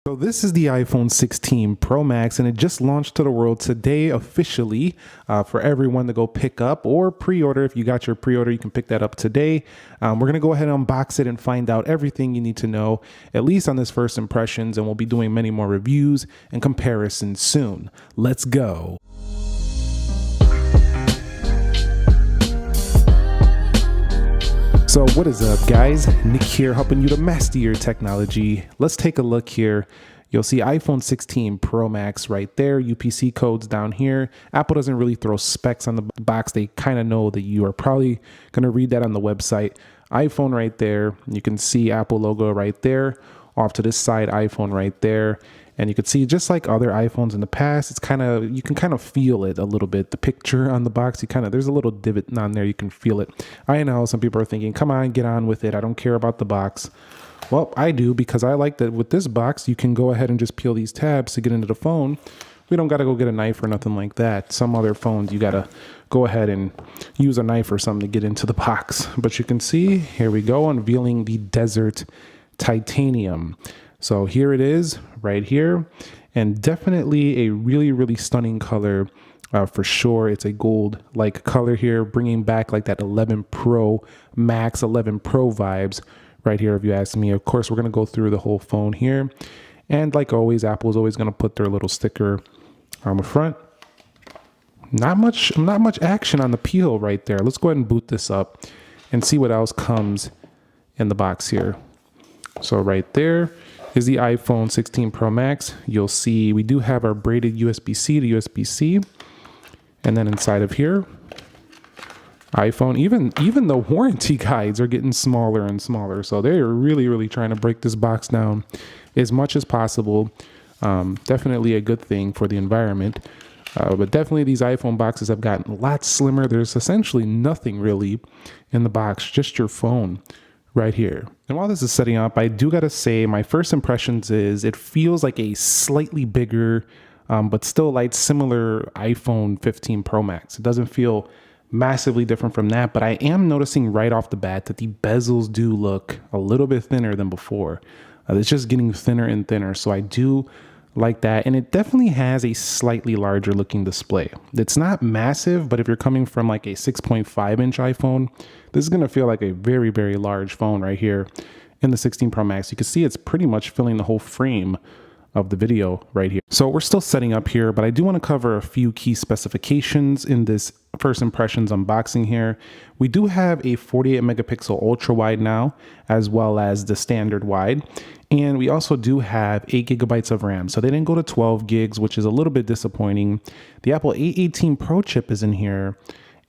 So this is the iPhone 16 Pro Max, and it just launched to the world today officially for everyone to go pick up or pre-order. If you got your pre-order, you can pick that up today. We're going to go ahead and unbox it and find out everything you need to know, at least on this first impressions, and we'll be doing many more reviews and comparisons soon. Let's go. So what is up, guys? Nick here, helping you to master your technology. Let's take a look here. You'll see iPhone 16 Pro Max right there, UPC codes down here. Apple doesn't really throw specs on the box. They kind of know that you are probably going to read that on the website. iPhone right there. You can see Apple logo right there. Off to this side, iPhone right there. And you can see, just like other iPhones in the past, it's you can kind of feel it a little bit. The picture on the box, there's a little divot on there. You can feel it. I know some people are thinking, come on, get on with it. I don't care about the box. Well, I do, because I like that with this box, you can go ahead and just peel these tabs to get into the phone. We don't got to go get a knife or nothing like that. Some other phones, you got to go ahead and use a knife or something to get into the box. But you can see, here we go, unveiling the Desert Titanium. So here it is right here, and definitely a really, really stunning color for sure. It's a gold-like color here, bringing back like that 11 Pro Max, 11 Pro vibes right here, if you ask me. Of course, we're going to go through the whole phone here. And like always, Apple's always going to put their little sticker on the front. Not much action on the peel right there. Let's go ahead and boot this up and see what else comes in the box here. So right there is the iPhone 16 Pro Max. You'll see we do have our braided USB-C to USB-C. And then inside of here, iPhone, even the warranty guides are getting smaller and smaller. So they're really, really trying to break this box down as much as possible. Definitely a good thing for the environment. But definitely these iPhone boxes have gotten a lot slimmer. There's essentially nothing really in the box, just your phone right here. And while this is setting up, I do gotta say my first impressions is it feels like a slightly bigger, but still like similar iPhone 15 Pro Max. It doesn't feel massively different from that, but I am noticing right off the bat that the bezels do look a little bit thinner than before. It's just getting thinner and thinner. So I do like that. And it definitely has a slightly larger looking display. It's not massive, but if you're coming from like a 6.5 inch iPhone, this is going to feel like a very, very large phone right here in the 16 Pro Max. You can see it's pretty much filling the whole frame of the video right here. So we're still setting up here, but I do want to cover a few key specifications in this first impressions unboxing here. We do have a 48 megapixel ultra wide now, as well as the standard wide. And we also do have 8 gigabytes of RAM. So they didn't go to 12 gigs, which is a little bit disappointing. The Apple A18 Pro chip is in here,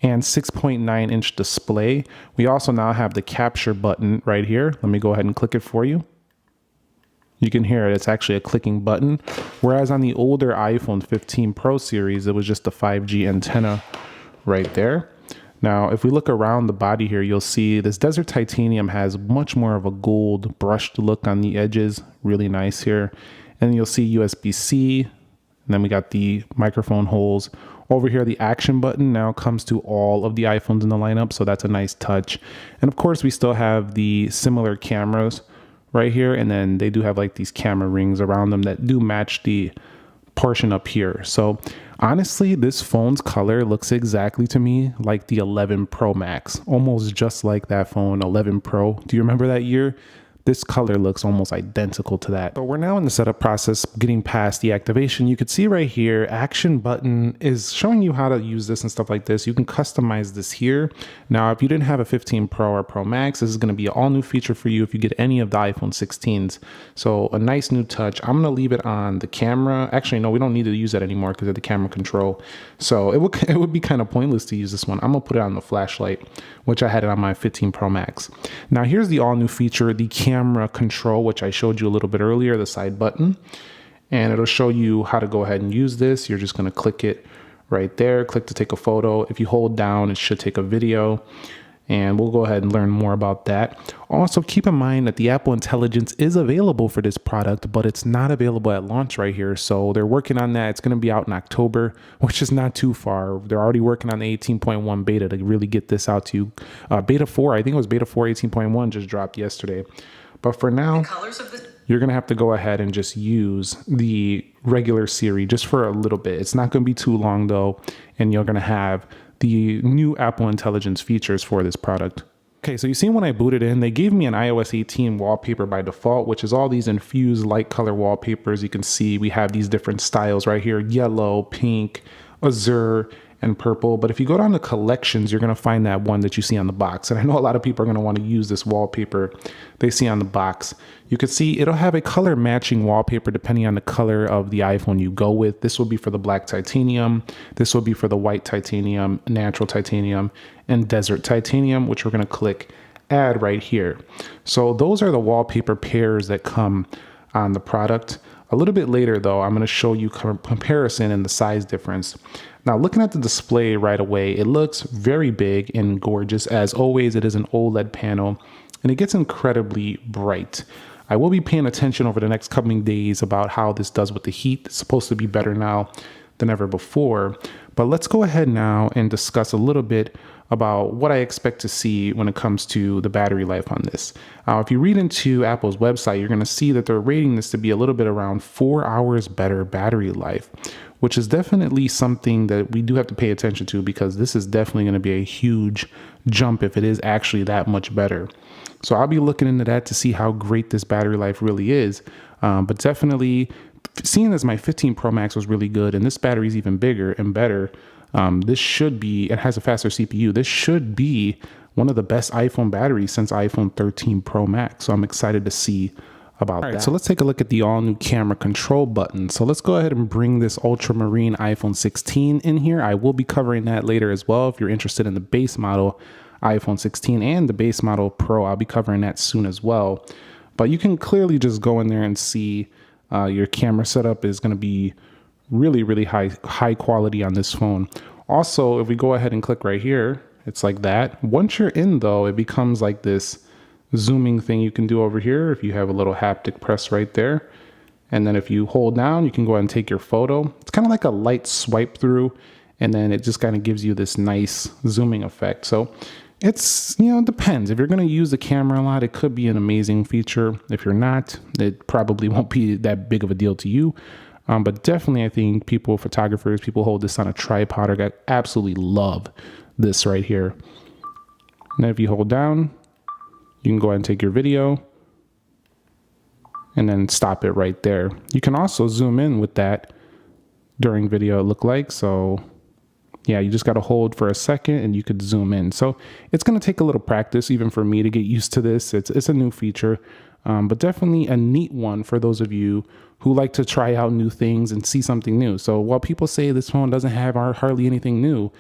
and 6.9 inch display. We also now have the capture button right here. Let me go ahead and click it for you. You can hear it, it's actually a clicking button. Whereas on the older iPhone 15 Pro series, it was just a 5G antenna right there. Now, if we look around the body here, you'll see this Desert Titanium has much more of a gold brushed look on the edges. Really nice here. And you'll see USB-C, and then we got the microphone holes. Over here, the action button now comes to all of the iPhones in the lineup, so that's a nice touch. And of course, we still have the similar cameras right here, and then they do have like these camera rings around them that do match the portion up here. So honestly, this phone's color looks exactly to me like the 11 Pro Max, almost just like that phone, 11 Pro. Do you remember that year? This color looks almost identical to that. But we're now in the setup process, getting past the activation. You could see right here, action button is showing you how to use this and stuff like this. You can customize this here. Now, if you didn't have a 15 Pro or Pro Max, this is gonna be an all new feature for you if you get any of the iPhone 16s. So a nice new touch. I'm gonna leave it on the camera. Actually, no, we don't need to use that anymore because of the camera control. So it would be kind of pointless to use this one. I'm gonna put it on the flashlight, which I had it on my 15 Pro Max. Now here's the all new feature, the camera control, which I showed you a little bit earlier, the side button, and it'll show you how to go ahead and use this. You're just going to click it right there, click to take a photo. If you hold down, it should take a video, and we'll go ahead and learn more about that. Also, keep in mind that the Apple Intelligence is available for this product, but it's not available at launch right here. So they're working on that. It's going to be out in October, which is not too far. They're already working on the 18.1 beta to really get this out to you. Beta 4, I think it was beta 4, 18.1 just dropped yesterday. But for now, you're going to have to go ahead and just use the regular Siri just for a little bit. It's not going to be too long though, and you're going to have the new Apple Intelligence features for this product. Okay, so you see when I booted in, they gave me an iOS 18 wallpaper by default, which is all these infused light color wallpapers. You can see we have these different styles right here: yellow, pink, azure, and purple. But if you go down to collections, you're going to find that one that you see on the box. And I know a lot of people are going to want to use this wallpaper they see on the box. You can see it'll have a color matching wallpaper depending on the color of the iPhone you go with. This will be for the black titanium. This will be for the white titanium, natural titanium, and desert titanium, which we're going to click add right here. So those are the wallpaper pairs that come on the product. A little bit later though, I'm going to show you comparison and the size difference. Now, looking at the display right away, it looks very big and gorgeous. As always, it is an OLED panel and it gets incredibly bright. I will be paying attention over the next coming days about how this does with the heat. It's supposed to be better now than ever before. But let's go ahead now and discuss a little bit about what I expect to see when it comes to the battery life on this. If you read into Apple's website, you're going to see that they're rating this to be a little bit around 4 hours better battery life, which is definitely something that we do have to pay attention to, because this is definitely going to be a huge jump if it is actually that much better. So I'll be looking into that to see how great this battery life really is. But definitely, seeing as my 15 Pro Max was really good and this battery is even bigger and better, this should be, it has a faster CPU. This should be one of the best iPhone batteries since iPhone 13 Pro Max. So I'm excited to see about that. So let's take a look at the all new camera control button. So let's go ahead and bring this ultramarine iPhone 16 in here. I will be covering that later as well. If you're interested in the base model iPhone 16 and the base model Pro, I'll be covering that soon as well. But you can clearly just go in there and see your camera setup is going to be really high quality on this phone. Also, if we go ahead and click right here, it's like that. Once you're in though, it becomes like this zooming thing you can do over here if you have a little haptic press right there. And then if you hold down, you can go ahead and take your photo. It's kind of like a light swipe through, and then it just kind of gives you this nice zooming effect. So it's, you know, it depends. If you're going to use the camera a lot, it could be an amazing feature. If you're not, it probably won't be that big of a deal to you. But definitely, I think people, photographers, people hold this on a tripod are going to absolutely love this right here. And then if you hold down, you can go ahead and take your video and then stop it right there. You can also zoom in with that during video, it looked like. So yeah, you just got to hold for a second and you could zoom in. So it's going to take a little practice even for me to get used to this. It's a new feature, but definitely a neat one for those of you who like to try out new things and see something new. So while people say this phone doesn't have hardly anything new,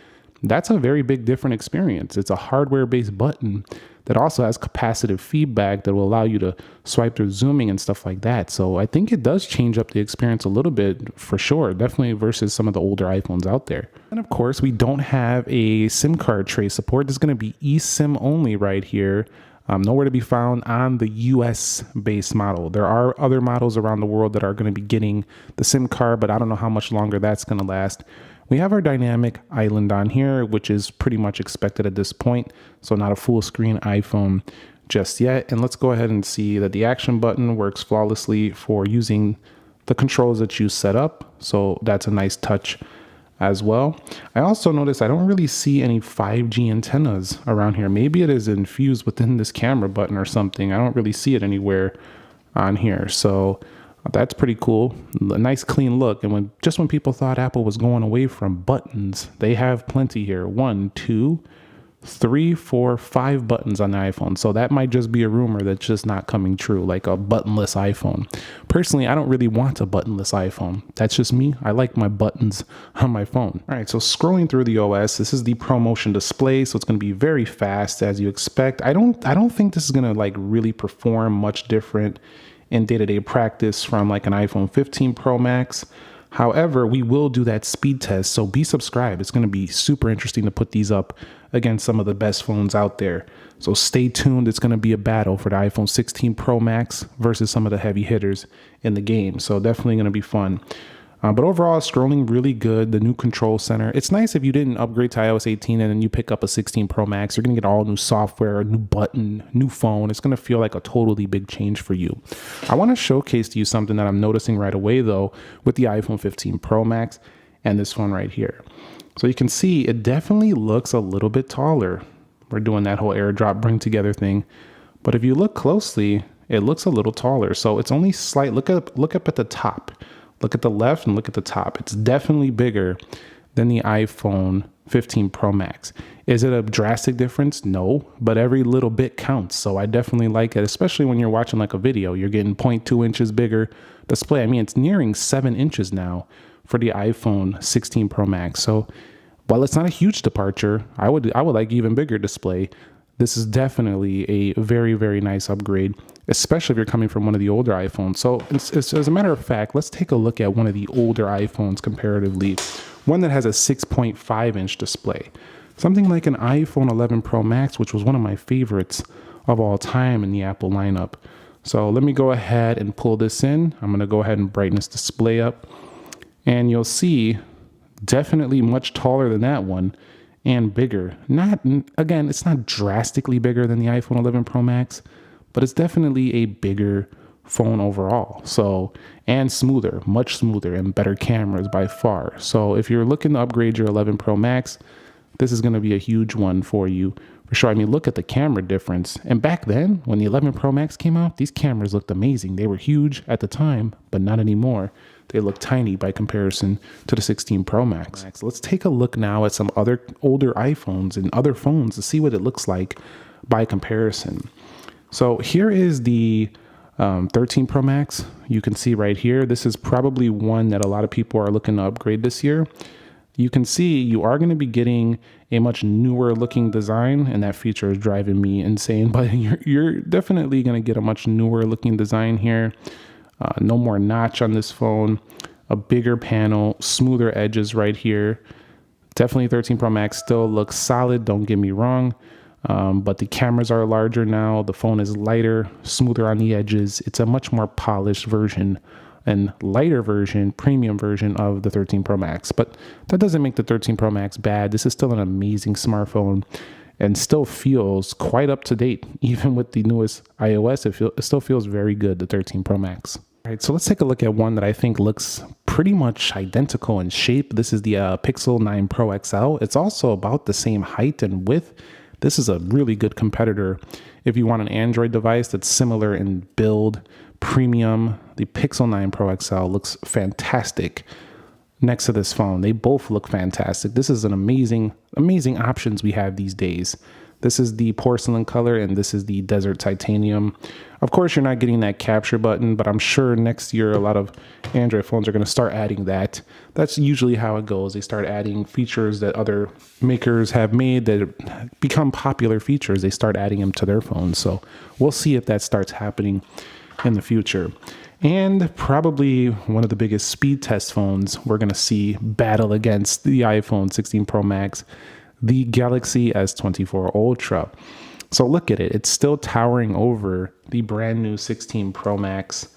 that's a very big different experience. It's a hardware-based button that also has capacitive feedback that will allow you to swipe through zooming and stuff like that. So I think it does change up the experience a little bit for sure, definitely versus some of the older iPhones out there. And of course, we don't have a SIM card tray support. This is going to be eSIM only right here. Nowhere to be found on the US based model. There are other models around the world that are going to be getting the SIM card, but I don't know how much longer that's going to last. We have our dynamic island on here, which is pretty much expected at this point. So not a full screen iPhone just yet. And let's go ahead and see that the action button works flawlessly for using the controls that you set up. So that's a nice touch as well. I also noticed I don't really see any 5G antennas around here. Maybe it is infused within this camera button or something. I don't really see it anywhere on here. So that's pretty cool. A nice clean look. And when people thought Apple was going away from buttons, they have plenty here. 1, 2, 3, 4, 5 buttons on the iPhone. So that might just be a rumor that's just not coming true, like a buttonless iPhone. Personally, I don't really want a buttonless iPhone. That's just me. I like my buttons on my phone. All right, so scrolling through the OS, this is the ProMotion display, so it's going to be very fast as you expect. I don't think this is going to like really perform much different in day-to-day practice from like an iPhone 15 Pro Max. However, we will do that speed test, so be subscribed. It's going to be super interesting to put these up against some of the best phones out there. So stay tuned. It's going to be a battle for the iPhone 16 Pro Max versus some of the heavy hitters in the game. So definitely going to be fun. But overall, scrolling really good. The new control center. It's nice if you didn't upgrade to iOS 18 and then you pick up a 16 Pro Max. You're going to get all new software, a new button, new phone. It's going to feel like a totally big change for you. I want to showcase to you something that I'm noticing right away, though, with the iPhone 15 Pro Max and this phone right here. So you can see it definitely looks a little bit taller. We're doing that whole AirDrop bring together thing. But if you look closely, it looks a little taller. So it's only slight. Look up at the top. Look at the left and look at the top. It's definitely bigger than the iPhone 15 Pro Max. Is it a drastic difference? No, but every little bit counts. So I definitely like it, especially when you're watching like a video. You're getting 0.2 inches bigger display. I mean, it's nearing 7 inches now for the iPhone 16 Pro Max. So while it's not a huge departure, I would like even bigger display. This is definitely a very, very nice upgrade, especially if you're coming from one of the older iPhones. So as a matter of fact, let's take a look at one of the older iPhones comparatively, one that has a 6.5 inch display. Something like an iPhone 11 Pro Max, which was one of my favorites of all time in the Apple lineup. So let me go ahead and pull this in. I'm going to go ahead and brighten this display up. And you'll see definitely much taller than that one and bigger. Again, it's not drastically bigger than the iPhone 11 Pro Max, but it's definitely a bigger phone overall. So, and smoother, much smoother, and better cameras by far. So if you're looking to upgrade your 11 Pro Max, this is going to be a huge one for you for sure. I mean, look at the camera difference. And back then, when the 11 Pro Max came out, these cameras looked amazing. They were huge at the time, but not anymore. They look tiny by comparison to the 16 Pro Max. Let's take a look now at some other older iPhones and other phones to see what it looks like by comparison. So here is the 13 Pro Max. You can see right here, this is probably one that a lot of people are looking to upgrade this year. You can see you are going to be getting a much newer looking design, and that feature is driving me insane, but you're definitely going to get a much newer looking design here. No more notch on this phone, a bigger panel, smoother edges right here. Definitely 13 Pro Max still looks solid, don't get me wrong, but the cameras are larger now. The phone is lighter, smoother on the edges. It's a much more polished version and lighter version, premium version of the 13 Pro Max. But that doesn't make the 13 Pro Max bad. This is still an amazing smartphone and still feels quite up to date. Even with the newest iOS, it still feels very good, the 13 Pro Max. All right, so let's take a look at one that I think looks pretty much identical in shape. This is the Pixel 9 Pro XL. It's also about the same height and width. This is a really good competitor if you want an Android device that's similar in build, premium. The Pixel 9 Pro XL looks fantastic next to this phone. They both look fantastic. This is an amazing options we have these days. This is the porcelain color and this is the desert titanium. Of course, you're not getting that capture button, but I'm sure next year a lot of Android phones are going to start adding that. That's usually how it goes. They start adding features that other makers have made that become popular features. They start adding them to their phones. So we'll see if that starts happening in the future. And probably one of the biggest speed test phones we're going to see battle against the iPhone 16 Pro Max, the Galaxy S24 Ultra. So look at it. It's still towering over the brand new 16 Pro Max.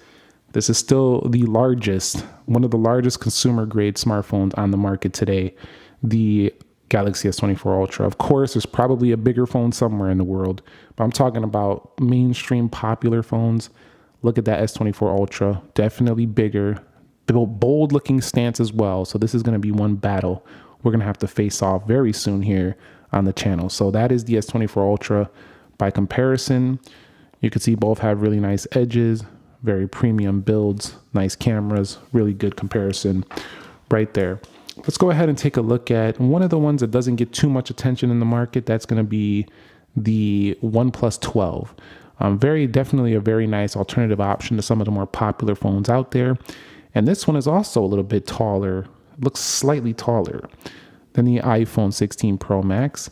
This is still the largest, one of the largest consumer grade smartphones on the market today, the Galaxy S24 Ultra. Of course, there's probably a bigger phone somewhere in the world, but I'm talking about mainstream popular phones. Look at that S24 Ultra, definitely bigger, bold looking stance as well. So this is going to be one battle we're going to have to face off very soon here on the channel. So that is the S24 Ultra. By comparison, you can see both have really nice edges, very premium builds, nice cameras, really good comparison right there. Let's go ahead and take a look at one of the ones that doesn't get too much attention in the market. That's going to be the OnePlus 12. Definitely a very nice alternative option to some of the more popular phones out there. And this one is also a little bit taller, looks slightly taller than the iPhone 16 Pro Max.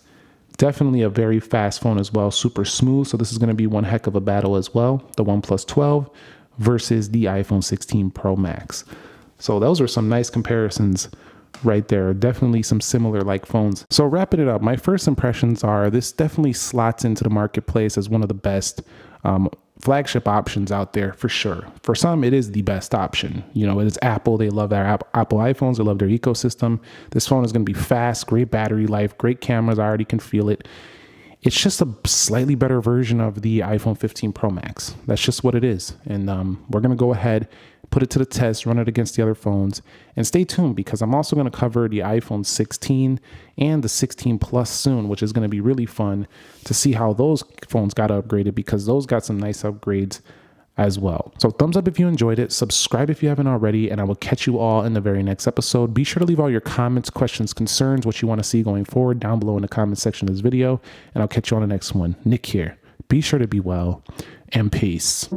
Definitely a very fast phone as well, super smooth. So this is going to be one heck of a battle as well, the OnePlus 12 versus the iPhone 16 Pro Max. So those are some nice comparisons right there. Definitely some similar like phones. So wrapping it up, my first impressions are this definitely slots into the marketplace as one of the best flagship options out there for sure. For some, it is the best option. You know, it is Apple. They love their Apple iPhones. They love their ecosystem. This phone is going to be fast, great battery life, great cameras. I already can feel it. It's just a slightly better version of the iPhone 15 Pro Max. That's just what it is. And we're going to go ahead, put it to the test, run it against the other phones, and stay tuned because I'm also going to cover the iPhone 16 and the 16 Plus soon, which is going to be really fun to see how those phones got upgraded because those got some nice upgrades as well. So thumbs up if you enjoyed it, subscribe if you haven't already, and I will catch you all in the very next episode. Be sure to leave all your comments, questions, concerns, what you want to see going forward down below in the comment section of this video, and I'll catch you on the next one. Nick here. Be sure to be well, and peace.